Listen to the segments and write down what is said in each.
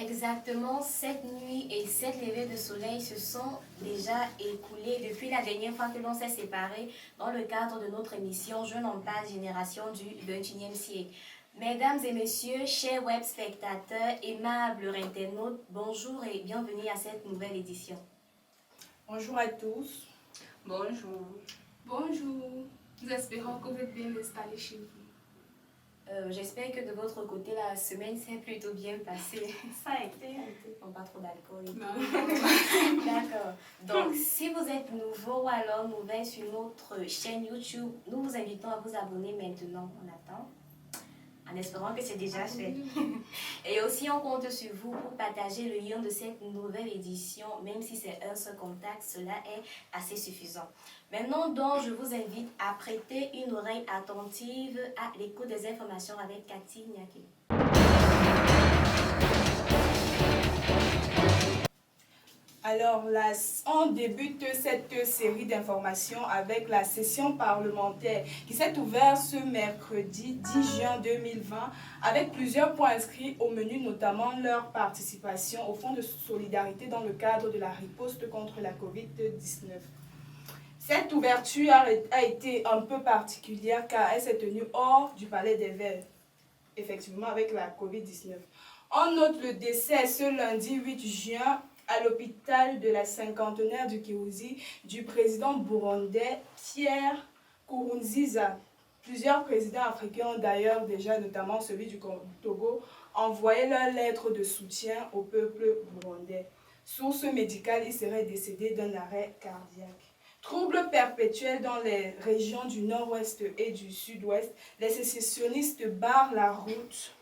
Exactement 7 nuits et 7 levées de soleil se sont déjà écoulées depuis la dernière fois que l'on s'est séparés dans le cadre de notre émission Je n'en parle génération du 21e siècle. Mesdames et messieurs, chers web spectateurs, aimables internautes, bonjour et bienvenue à cette nouvelle édition. Bonjour à tous. Bonjour. Bonjour. Nous espérons que vous êtes bien installés chez vous. J'espère que de votre côté, la semaine s'est plutôt bien passée. Ça a été. Non, pas trop d'alcool. Non. D'accord. Donc, si vous êtes nouveau ou alors nouvelle sur notre chaîne YouTube, nous vous invitons à vous abonner maintenant. On attend. En espérant que c'est déjà fait. Et aussi, on compte sur vous pour partager le lien de cette nouvelle édition, même si c'est un seul contact, cela est assez suffisant. Maintenant, donc, je vous invite à prêter une oreille attentive à l'écoute des informations avec Cathy Niaki. Alors, on débute cette série d'informations avec la session parlementaire qui s'est ouverte ce mercredi 10 juin 2020 avec plusieurs points inscrits au menu, notamment leur participation au Fonds de solidarité dans le cadre de la riposte contre la COVID-19. Cette ouverture a été un peu particulière car elle s'est tenue hors du Palais des Verts, effectivement avec la COVID-19. On note le décès ce lundi 8 juin à l'hôpital de la cinquantenaire du Kiruzi du président burundais Pierre Nkurunziza. Plusieurs présidents africains ont d'ailleurs déjà, notamment celui du Togo, envoyé leur lettre de soutien au peuple burundais. Source médicale, il serait décédé d'un arrêt cardiaque. Troubles perpétuels dans les régions du nord-ouest et du sud-ouest, les sécessionnistes barrent la route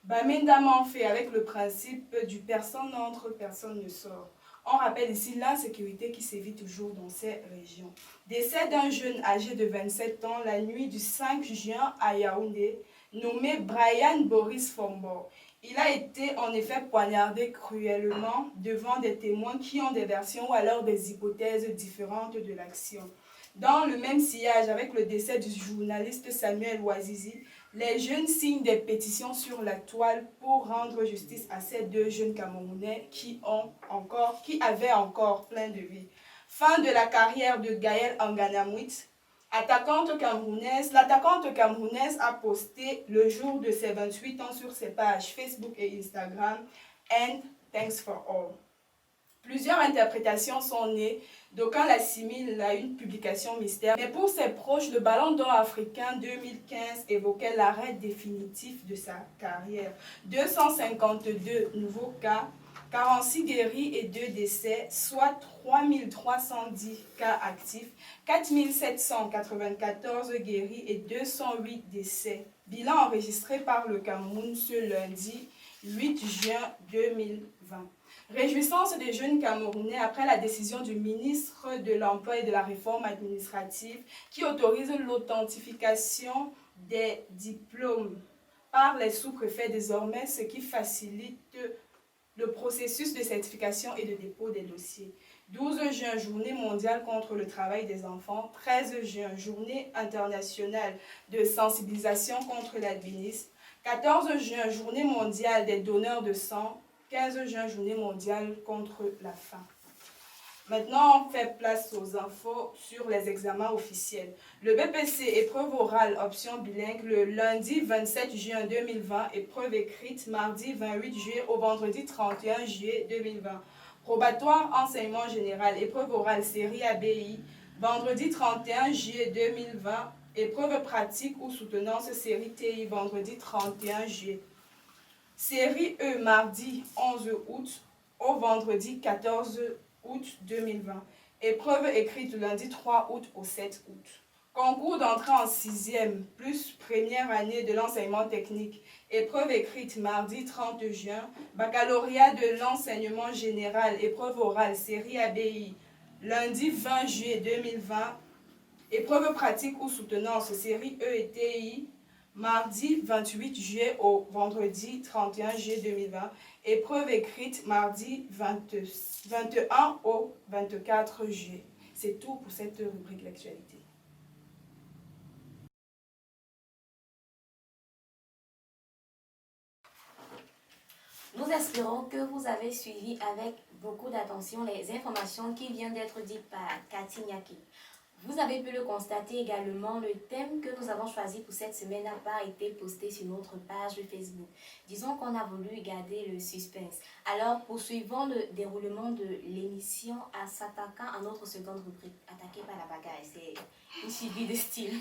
Bamenda fait avec le principe du personne n'entre, personne ne sort. On rappelle ici l'insécurité qui sévit toujours dans ces régions. Décès d'un jeune âgé de 27 ans la nuit du 5 juin à Yaoundé, nommé Brian Boris Fombor. Il a été en effet poignardé cruellement devant des témoins qui ont des versions ou alors des hypothèses différentes de l'action. Dans le même sillage avec le décès du journaliste Samuel Ouazizi, les jeunes signent des pétitions sur la toile pour rendre justice à ces deux jeunes Camerounais qui avaient encore plein de vie. Fin de la carrière de Gaëlle Anganamwit, l'attaquante camerounaise a posté le jour de ses 28 ans sur ses pages Facebook et Instagram And Thanks for All. Plusieurs interprétations sont nées, d'aucuns l'assimilent à une publication mystère, mais pour ses proches, le Ballon d'Or africain 2015 évoquait l'arrêt définitif de sa carrière. 252 nouveaux cas, 46 guéris et 2 décès, soit 3310 cas actifs, 4794 guéris et 208 décès. Bilan enregistré par le Cameroun ce lundi 8 juin 2020. Réjouissance des jeunes Camerounais après la décision du ministre de l'Emploi et de la Réforme administrative qui autorise l'authentification des diplômes par les sous-préfets désormais, ce qui facilite le processus de certification et de dépôt des dossiers. 12 juin, journée mondiale contre le travail des enfants. 13 juin, journée internationale de sensibilisation contre l'albinisme. 14 juin, journée mondiale des donneurs de sang. 15 juin, journée mondiale contre la faim. Maintenant, on fait place aux infos sur les examens officiels. Le BPC, épreuve orale, option bilingue, le lundi 27 juin 2020, épreuve écrite, mardi 28 juillet au vendredi 31 juillet 2020. Probatoire, enseignement général, épreuve orale, série ABI, vendredi 31 juillet 2020, épreuve pratique ou soutenance, série TI, vendredi 31 juillet. Série E, mardi 11 août au vendredi 14 août 2020. Épreuve écrite lundi 3 août au 7 août. Concours d'entrée en 6e plus première année de l'enseignement technique. Épreuve écrite mardi 30 juin. Baccalauréat de l'enseignement général. Épreuve orale série ABI lundi 20 juillet 2020. Épreuve pratique ou soutenance série E et TI. Mardi 28 juillet au vendredi 31 juillet 2020. Épreuve écrite mardi 21 au 24 juillet. C'est tout pour cette rubrique l'actualité. Nous espérons que vous avez suivi avec beaucoup d'attention les informations qui viennent d'être dites par Cathy Nyaki. Vous avez pu le constater également, le thème que nous avons choisi pour cette semaine n'a pas été posté sur notre page Facebook. Disons qu'on a voulu garder le suspense. Alors, poursuivons le déroulement de l'émission en s'attaquant à notre seconde rubrique, attaquée par la bagarre. C'est une suivi de style.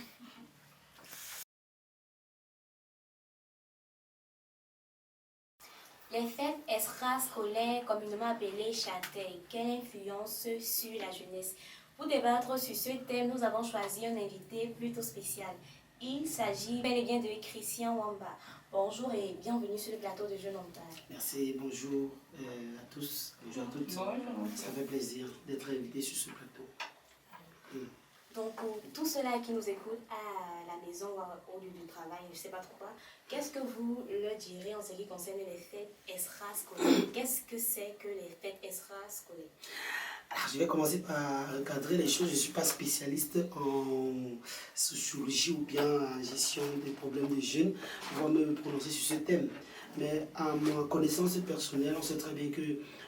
Les fêtes extrascolaires, communément appelées châtaignes, quelle influence sur la jeunesse? Pour débattre sur ce thème, nous avons choisi un invité plutôt spécial. Il s'agit bel et bien de Christian Wamba. Bonjour et bienvenue sur le plateau de Jeunes Montage. Merci, bonjour à tous, bonjour à toutes. Ça fait plaisir d'être invité sur ce plateau. Donc, pour tous ceux-là qui nous écoutent à la maison ou au lieu du travail, je ne sais pas trop quoi, qu'est-ce que vous leur direz en ce qui concerne les fêtes extrascolaires? Qu'est-ce que c'est que les fêtes extrascolaires? Alors, je vais commencer par recadrer les choses. Je ne suis pas spécialiste en sociologie ou bien en gestion des problèmes des jeunes pour me prononcer sur ce thème. Mais à ma connaissance personnelle, on sait très bien que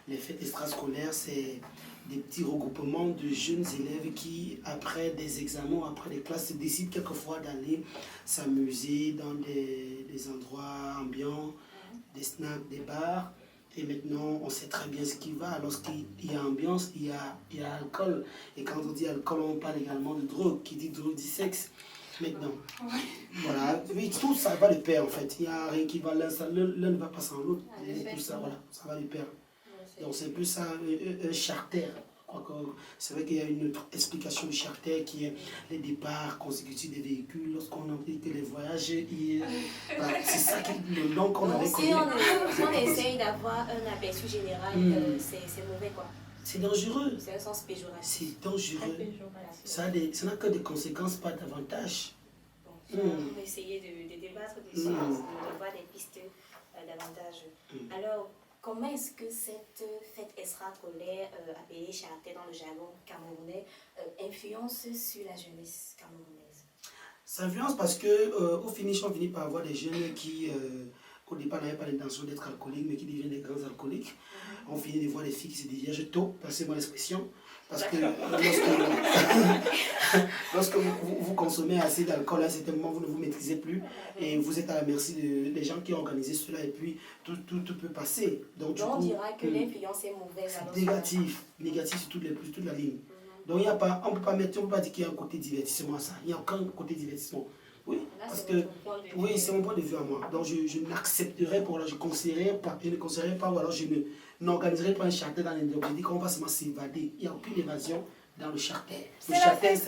les fêtes extrascolaires, c'est des petits regroupements de jeunes élèves qui, après des examens, après des classes, décident quelquefois d'aller s'amuser dans des endroits ambiants, des snacks, des bars. Et maintenant, on sait très bien ce qui va. Lorsqu'il y a ambiance, il y a alcool. Et quand on dit alcool, on parle également de drogue. Qui dit drogue dit sexe. Maintenant, voilà. Oui, tout ça va de pair en fait. Il n'y a rien qui va l'un ne va pas sans l'autre. Tout ça, voilà, ça va de pair. Donc c'est un peu ça, un charter. C'est vrai qu'il y a une autre explication du charter qui est les départs consécutifs des véhicules lorsqu'on a dit que les voyages, c'est ça qui le nom qu'on avait connu. Si on essaye d'avoir un aperçu général, c'est mauvais quoi. C'est dangereux. C'est un sens péjoratif. C'est dangereux. Ça n'a que des conséquences, pas d'avantages. Bon, on va essayer de débattre des choses, de voir des pistes davantage. Alors, comment est-ce que cette fête extrascolaire, appelée charter dans le jargon camerounais, influence sur la jeunesse camerounaise? Ça influence parce qu'au finish, on finit par avoir des jeunes qui, au départ, n'avaient pas l'intention d'être alcooliques, mais qui deviennent des grands alcooliques. On finit de voir des filles qui se déviagent tôt, passez-moi l'expression. Parce que lorsque vous consommez assez d'alcool, à un certain moment, vous ne vous maîtrisez plus et vous êtes à la merci des gens qui ont organisé cela et puis tout peut passer. Donc, on dira que l'influence est mauvaise. Négatif sur toute la ligne. Donc, on ne peut pas dire qu'il y a un côté divertissement à ça. Il n'y a aucun côté divertissement. Oui, là, parce que c'est mon point de vue à moi. Donc, je n'accepterai pas, je ne conseillerais pas, ou alors je n'organiserai pas un charter dans les je dis qu'on va seulement s'évader. Il n'y a aucune évasion dans le charter. Le charter, c'est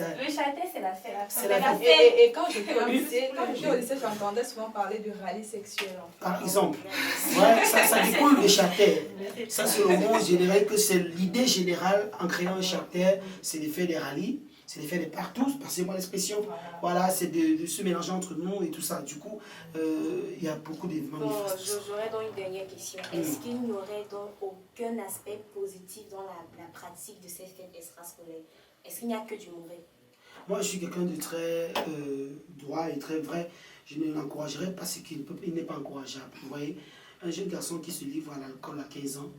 la fête. C'est la fête. Et quand j'étais au lycée, j'entendais souvent parler de rallye sexuel. Par exemple, ouais, ça découle de charter. Ça, selon moi, je dirais que c'est l'idée générale en créant un charter, c'est de faire des rallyes. C'est de faire des partous, passez-moi l'expression. Voilà, c'est de se mélanger entre nous et tout ça. Du coup, il y a beaucoup de manifestations. J'aurais donc une dernière question. Est-ce qu'il n'y aurait donc aucun aspect positif dans la pratique de ces fêtes extrascolaires? Est-ce qu'il n'y a que du mauvais? Moi, je suis quelqu'un de très droit et très vrai. Je ne l'encouragerais pas ce qu'il n'est pas encourageable. Vous voyez, un jeune garçon qui se livre à l'alcool à 15 ans,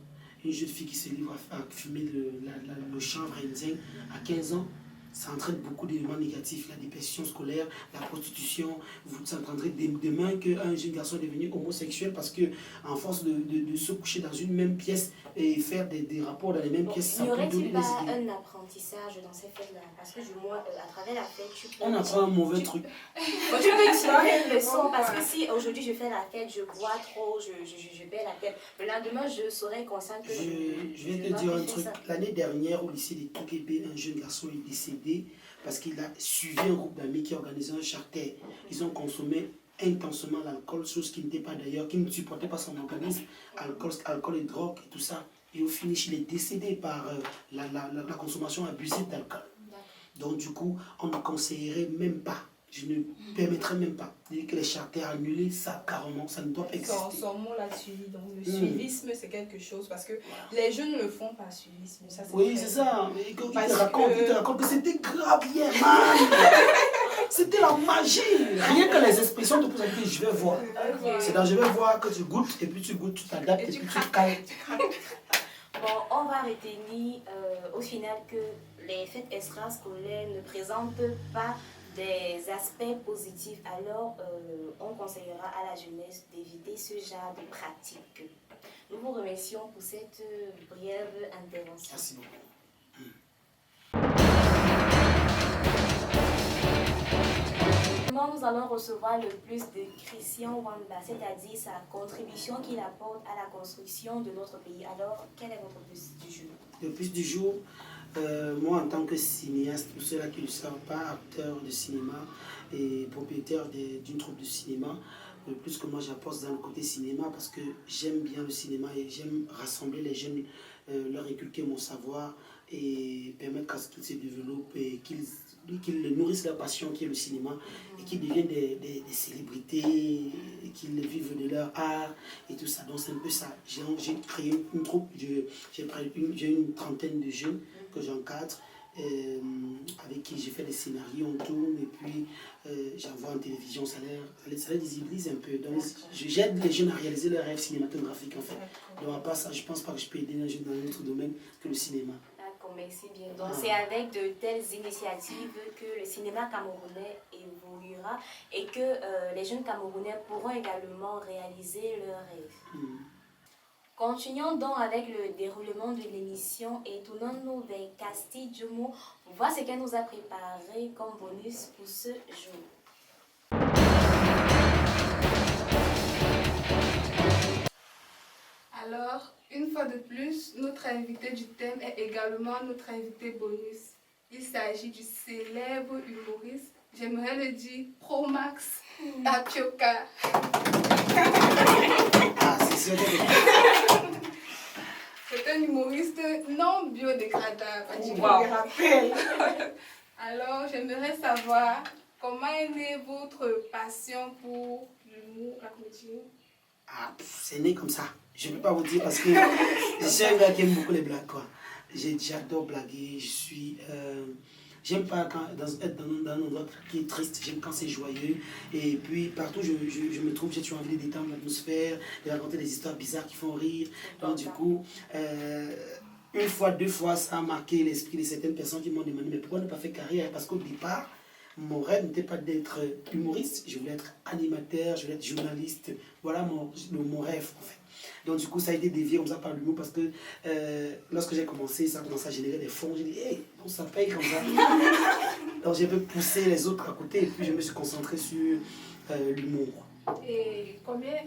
une jeune fille qui se livre à fumer le chanvre indien à 15 ans, ça entraîne beaucoup d'éléments négatifs, la dépression scolaire, la prostitution. Vous entendrez demain qu'un jeune garçon est devenu homosexuel parce qu'en force de se coucher dans une même pièce et faire des rapports dans les mêmes pièces, ça peut donner des idées. Il n'y aurait-il pas un apprentissage dans ces fêtes-là? Parce que du moins, à travers la fête, tu peux... On apprend un mauvais truc. Tu peux tirer une leçon parce que si aujourd'hui je fais la fête, je bois trop, je perds la tête, le lendemain je serai consciente que je vais te dire un truc. L'année dernière, au lycée de Tokébé, un jeune garçon est décédé parce qu'il a suivi un groupe d'amis qui organisait un charter. Ils ont consommé intensément l'alcool, chose qui n'était pas d'ailleurs, qui ne supportait pas son organisme, alcool et drogue et tout ça. Et au finish, il est décédé par la consommation abusive d'alcool. Donc du coup, on ne conseillerait même pas. Je ne permettrai même pas de dire que les charters annulés, ça carrément, ça ne doit pas exister. Son mot là-dessus, donc le suivisme c'est quelque chose parce que les jeunes ne le font pas suivisme. Ça, oui, c'est ça. Mais il te raconte que c'était grave hier, man. C'était la magie. Rien que les expressions de plus en plus, je vais voir. C'est dans je vais voir que tu goûtes, et puis tu goûtes, tu t'adaptes, et puis tu cales. Bon, on va retenir au final que les fêtes extrascolaires ne présentent pas des aspects positifs. Alors, on conseillera à la jeunesse d'éviter ce genre de pratiques. Nous vous remercions pour cette brève intervention. Merci beaucoup. Nous allons recevoir le plus de Christian Wanda, c'est-à-dire sa contribution qu'il apporte à la construction de notre pays. Alors, quel est votre plus du jour? Le plus du jour, moi en tant que cinéaste, pour ceux-là qui ne savent pas, acteur de cinéma et propriétaire d'une troupe de cinéma, le plus que moi j'apporte dans le côté cinéma parce que j'aime bien le cinéma et j'aime rassembler les jeunes, leur inculquer mon savoir et permettre qu'ils se développent et qu'ils nourrissent leur passion qui est le cinéma et qu'ils deviennent des célébrités, et qu'ils vivent de leur art et tout ça. Donc c'est un peu ça. J'ai créé une troupe, j'ai une trentaine de jeunes que j'encadre, avec qui j'ai fait des scénarios, on tourne et puis j'envoie en télévision, ça les désibilise un peu. Donc j'aide les jeunes à réaliser leurs rêves cinématographiques en fait. Donc à part ça, je pense pas que je peux aider un jeune dans un autre domaine que le cinéma. D'accord, merci bien. Donc c'est avec de telles initiatives que le cinéma camerounais évoluera et que les jeunes Camerounais pourront également réaliser leurs rêves. Continuons donc avec le déroulement de l'émission et tournons-nous vers Castille Djomo pour voir ce qu'elle nous a préparé comme bonus pour ce jour. Alors, une fois de plus, notre invité du thème est également notre invité bonus. Il s'agit du célèbre humoriste, j'aimerais le dire Promax Tapioca. Ah, c'est sûr. C'est un humoriste non biodégradable. Je vous Wow. le rappelle. Alors, j'aimerais savoir comment est née votre passion pour l'humour, la comédie. Ah, c'est né comme ça. Je ne peux pas vous dire parce que je suis un gars qui aime beaucoup les blagues, quoi. J'adore blaguer, j'aime pas être dans un endroit qui est triste, j'aime quand c'est joyeux. Et puis partout je me trouve, j'ai toujours envie de détendre l'atmosphère, de raconter des histoires bizarres qui font rire. Donc du coup, une fois, deux fois, ça a marqué l'esprit de certaines personnes qui m'ont demandé mais pourquoi ne pas faire carrière? Parce qu'au départ, mon rêve n'était pas d'être humoriste, je voulais être animateur, je voulais être journaliste. Voilà mon rêve en fait. Donc du coup ça a été dévié comme ça par l'humour parce que lorsque j'ai commencé, ça a commencé à générer des fonds. J'ai dit, hey, bon, ça paye comme ça. Donc j'ai pu pousser les autres à côté et puis je me suis concentré sur l'humour. Et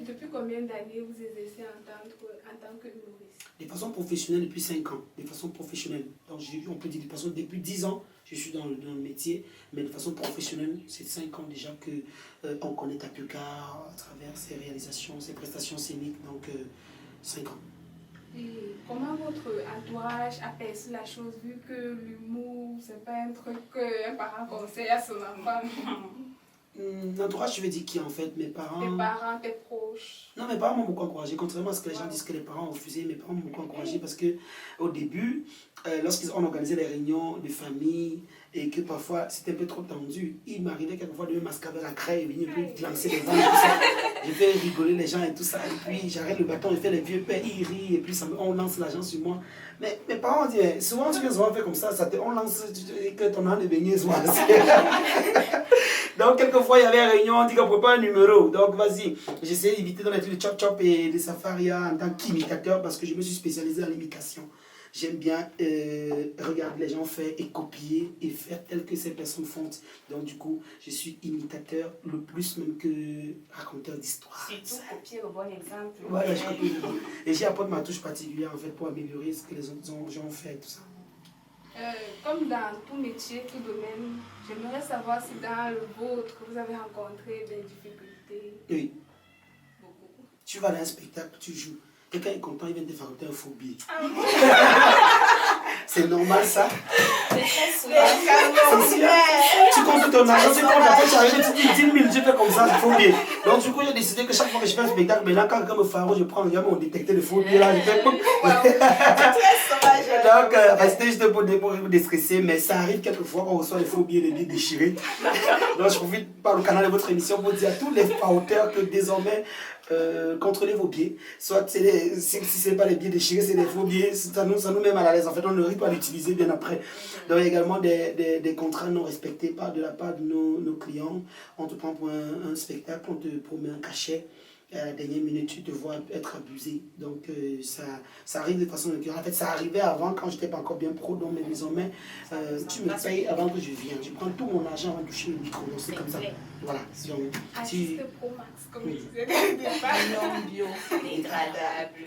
depuis combien d'années vous exercez en tant qu'humoriste? De façon professionnelle depuis 5 ans, de façon professionnelle. Donc on peut dire de façon depuis 10 ans, je suis dans le métier, mais de façon professionnelle, c'est 5 ans déjà que on connaît Tapioca à travers ses réalisations, ses prestations scéniques, donc 5 ans. Et comment votre entourage a perçu la chose, vu que l'humour, c'est pas un truc qu'un parent conseille à son enfant? L'entourage, je veux dire qui en fait? Mes parents. Tes parents, tes proches? Non, mes parents m'ont beaucoup encouragé. Contrairement à ce que les gens disent que les parents ont refusé, mes parents m'ont beaucoup encouragé parce que au début, lorsqu'on organisait les réunions de famille et que parfois c'était un peu trop tendu, il m'arrivait quelquefois de me masquer avec la craie et venir lancer des vannes et tout ça. Je fais rigoler les gens et tout ça. Et puis j'arrête le bâton, je fais les vieux pères, ils rient et puis on lance l'argent sur moi. Mais mes parents disent, souvent tu viens souvent faire comme ça, on lance que ton an de beignet soit. Donc, quelquefois, il y avait une réunion, on dit qu'on prépare un numéro. Donc, vas-y. J'essaie d'éviter dans les trucs de chop chop et de safaria en tant qu'imitateur parce que je me suis spécialisé dans l'imitation. J'aime bien regarder les gens faire et copier et faire tel que ces personnes font. Donc, du coup, je suis imitateur le plus même que raconteur d'histoire. Surtout copier le bon exemple. Voilà, je copie. Et j'y apporte ma touche particulière en fait pour améliorer ce que les autres gens ont fait et tout ça. Comme dans tout métier, tout domaine, j'aimerais savoir si dans le vôtre, vous avez rencontré des difficultés. Oui. Beaucoup. Tu vas dans un spectacle, tu joues. Quelqu'un est content, il vient de te fabriquer un faux billet. C'est normal ça. C'est très souvent. C'est sûr. Tu comptes ton argent, tu comptes la fête, tu dis 10 000, tu fais comme ça, il faut bien. Donc du coup, j'ai décidé que chaque fois que je fais un spectacle, maintenant quand quelqu'un me faro, je prends mon détecteur de faux billets là, je fais boum. Donc, c'était juste pour me déstresser, mais ça arrive quelquefois qu'on reçoit des faux billets, des billets déchirés. Donc je profite par le canal de votre émission pour dire à tous les auteurs que désormais, contrôlez vos billets. Soit si ce n'est pas les billets déchirés, c'est des faux billets, ça nous met mal à l'aise. En fait, on ne risque pas l'utiliser bien après. Donc, il y a également des contrats non respectés de la part de nos clients. On te prend pour un spectacle, on te promet un cachet. À la dernière minute, tu te vois être abusé. Donc, ça arrive de façon récurrente. En fait, ça arrivait avant, quand je n'étais pas encore bien pro, donc, mais désormais, tu me payes avant que je vienne. Je prends tout mon argent avant de toucher le micro. Donc, c'est comme ça. Voilà. Artiste pro max, comme je disais. Biodégradable.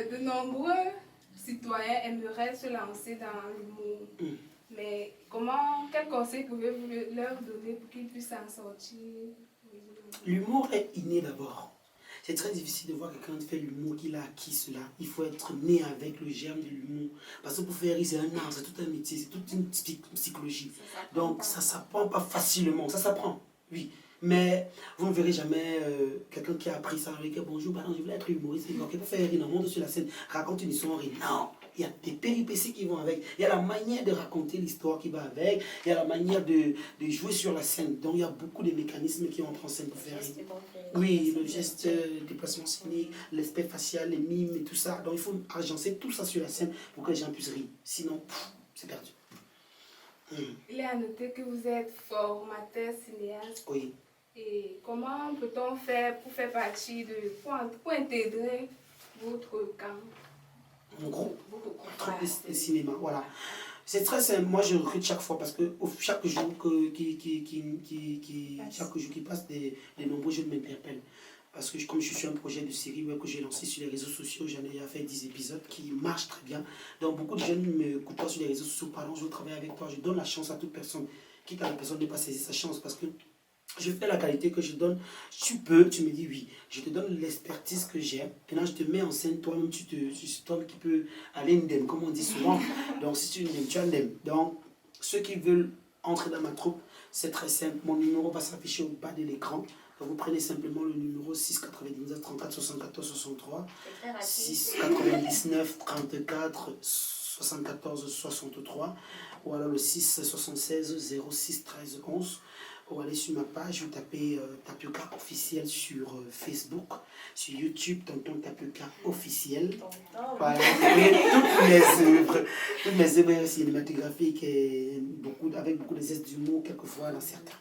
De nombreux citoyens aimeraient se lancer dans l'humour. Mais quel conseil pouvez-vous leur donner pour qu'ils puissent s'en sortir? L'humour est inné d'abord. C'est très difficile de voir quelqu'un faire l'humour, qu'il a acquis cela. Il faut être né avec le germe de l'humour. Parce que pour faire rire, c'est un art, c'est tout un métier, c'est toute une psychologie. Donc ça ne s'apprend pas facilement. Ça s'apprend, oui. Mais vous ne verrez jamais quelqu'un qui a appris ça avec bonjour, pardon, je voulais être humoriste. Ok, pour faire rire, monte sur la scène, raconte une histoire, rire. Non, il y a des péripéties qui vont avec. Il y a la manière de raconter l'histoire qui va avec. Il y a la manière de jouer sur la scène. Donc il y a beaucoup de mécanismes qui entrent en scène pour faire rire. Oui, le geste, le déplacement scénique, l'aspect facial, les mimes et tout ça. Donc il faut agencer tout ça sur la scène pour que les gens puissent rire. Sinon, c'est perdu. Il est à noter que vous êtes formateur cinéaste. Oui. Et comment peut-on faire pour faire partie pour intégrer votre camp? Mon groupe, de cinéma, voilà. C'est très simple. Moi, je recrute chaque fois parce que chaque jour qui passe, des nombreux jeunes m'interpellent. Parce que comme je suis un projet de série web que j'ai lancé sur les réseaux sociaux, j'en ai déjà fait 10 épisodes qui marchent très bien. Donc beaucoup de jeunes me côtoient sur les réseaux sociaux, pardon, je veux travailler avec toi, je donne la chance à toute personne, quitte à la personne de ne pas saisir sa chance parce que je fais la qualité que je donne. Tu me dis oui. Je te donne l'expertise que j'ai. Maintenant, je te mets en scène. Toi-même, c'est toi qui peux aller indemne, comme on dit souvent. Donc, si tu indemne, tu indemne. Donc, ceux qui veulent entrer dans ma troupe, c'est très simple. Mon numéro va s'afficher au bas de l'écran. Donc, vous prenez simplement le numéro 699 34 74 63. 699 34 74 63. Ou alors le 6 76 06 13 11. Pour aller sur ma page, vous tapez Tapioca officiel sur Facebook, sur YouTube, Tonton Tapioca officiel. Voilà, toutes mes œuvres cinématographiques et avec beaucoup de gestes d'humour, quelquefois dans certains.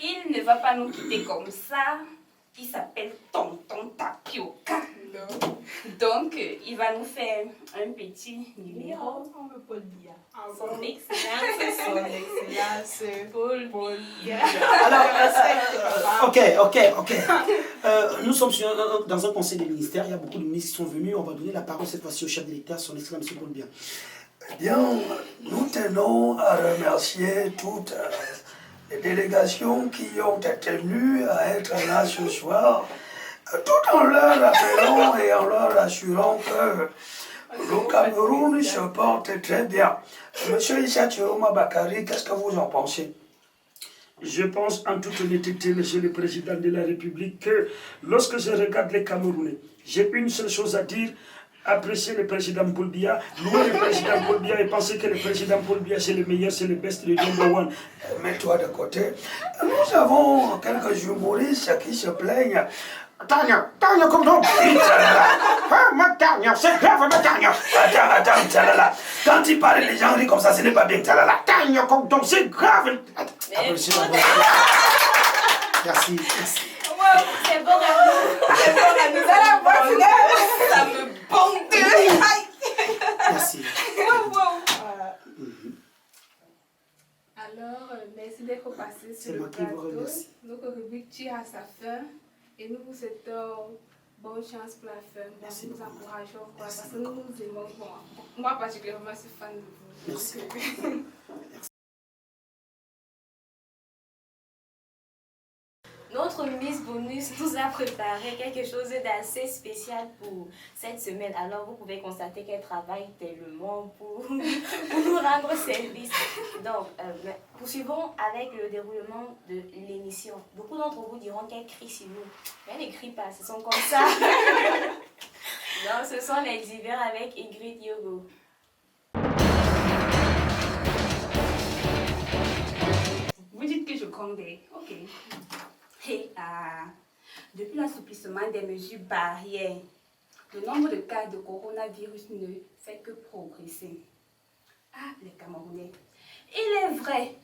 Il ne va pas nous quitter comme ça. Il s'appelle Tonton Tapioca. Donc, il va nous faire un petit numéro. On veut Paul Biya. Son excellence, Paul Biya. Alors, ok. Nous sommes dans un conseil des ministères. Il y a beaucoup de ministres qui sont venus. On va donner la parole cette fois-ci au chef de l'État, son excellence, M. Paul Biya. Eh bien, nous tenons à remercier toutes les délégations qui ont été venues à être là ce soir, tout en leur appelant et en leur assurant que le Cameroun se porte très bien. Monsieur Issa Chiroma Bakari, qu'est-ce que vous en pensez? Je pense en toute honnêteté, Monsieur le Président de la République, que lorsque je regarde les Camerounais, j'ai une seule chose à dire: apprécier le président Paul Biya, louer le président Paul Biya et penser que le président Paul Biya c'est le meilleur, c'est le best, le number one. Mets-toi de côté. Nous avons quelques humoristes qui se plaignent. Tanya, comme donc. Ma Tanya, c'est grave, ma Tanya. Attends, Tchalala. Quand il parle, les gens rient comme ça, ce n'est pas bien, Tchalala. Tanya, comme donc, c'est grave. Merci. C'est bon à nous. C'est bon à nous. Ça me bombe de. Merci. Alors, merci d'être passé sur C'est le moi qui vous plateau. remercie. Notre rubrique tire à sa fin et nous vous souhaitons bonne chance pour la fin. Merci Nous vous beaucoup. encourageons Merci parce que nous nous aimons. Bon, moi particulièrement, je suis fan de vous. Merci. Notre Miss Bonus nous a préparé quelque chose d'assez spécial pour cette semaine. Alors, vous pouvez constater qu'elle travaille tellement pour nous rendre service. Donc, poursuivons avec le déroulement de l'émission. Beaucoup d'entre vous diront qu'elle crie sur nous. Mais elle n'écrit pas, ce sont comme ça. Non, ce sont les divers avec Ingrid Yogo. Vous dites que je grondais. Ok. Et depuis l'assouplissement des mesures barrières, le nombre de cas de coronavirus ne fait que progresser. Ah, les Camerounais. Il est vrai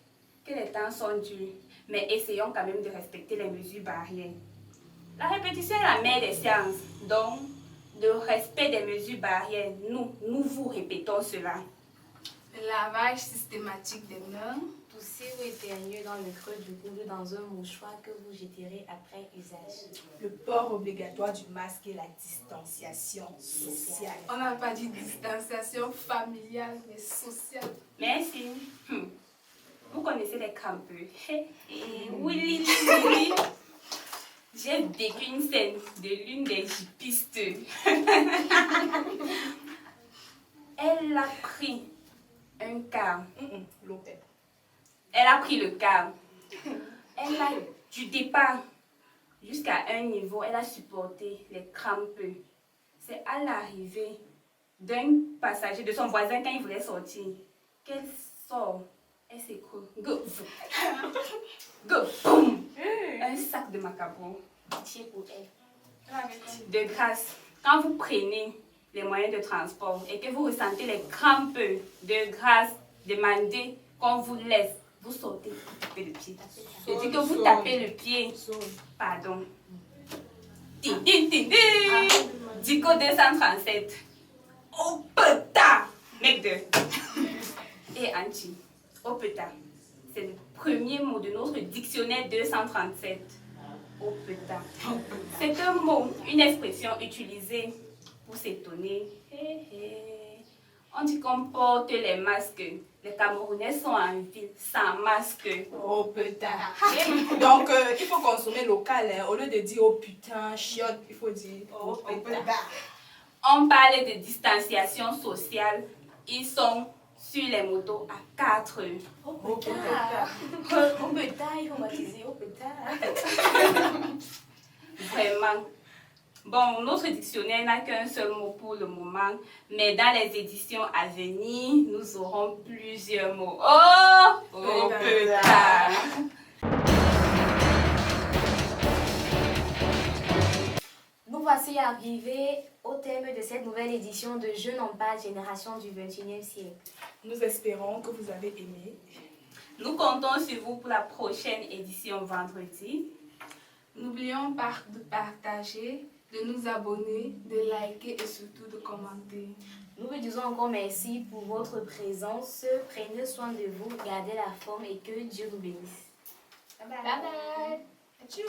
que les temps sont durs, mais essayons quand même de respecter les mesures barrières. La répétition est la mère des sciences, donc le respect des mesures barrières, nous vous répétons cela. Le lavage systématique des mains. Toussez ou éternuez dans le creux du coude dans un mouchoir que vous jeterez après usage. Le port obligatoire du masque et la distanciation sociale. On n'a pas dit distanciation familiale, mais sociale. Merci. Vous connaissez les campeux. Oui. J'ai vécu une scène de l'une des jippistes. Elle a pris un car. Elle a pris le car. Elle a, du départ jusqu'à un niveau, elle a supporté les crampes. C'est à l'arrivée d'un passager, de son voisin, quand il voulait sortir, qu'elle sort. Elle s'écroule. Go, boum. Un sac de macabre. Pitié pour elle. De grâce, quand vous prenez les moyens de transport et que vous ressentez les crampes, de grâce, demandez qu'on vous laisse. Vous sortez, vous tapez le pied. Je dis que vous tapez le pied. Pardon. Ding, ding, ding, ding. Dico 237. Oh putain. Mec de. Et Anchi. Oh putain. C'est le premier mot de notre dictionnaire 237. Oh putain. C'est un mot, une expression utilisée pour s'étonner. On dit qu'on porte les masques. Les Camerounais sont en ville sans masque. Oh putain. Donc, il faut consommer local. Hein. Au lieu de dire oh putain, chiotte, il faut dire oh putain. On parle de distanciation sociale. Ils sont sur les motos à 4. Oh putain. Oh putain, il faut baptiser. Oh putain. Vraiment. Bon, notre dictionnaire n'a qu'un seul mot pour le moment, mais dans les éditions à venir, nous aurons plusieurs mots. Oh putain. Nous voici arrivés au thème de cette nouvelle édition de Jeunes en bas, génération du 21e siècle. Nous espérons que vous avez aimé. Nous comptons sur vous pour la prochaine édition vendredi. N'oublions pas de partager, de nous abonner, de liker et surtout de commenter. Nous vous disons encore merci pour votre présence. Prenez soin de vous, gardez la forme et que Dieu nous bénisse. Bye bye. Bye bye. Tchuss.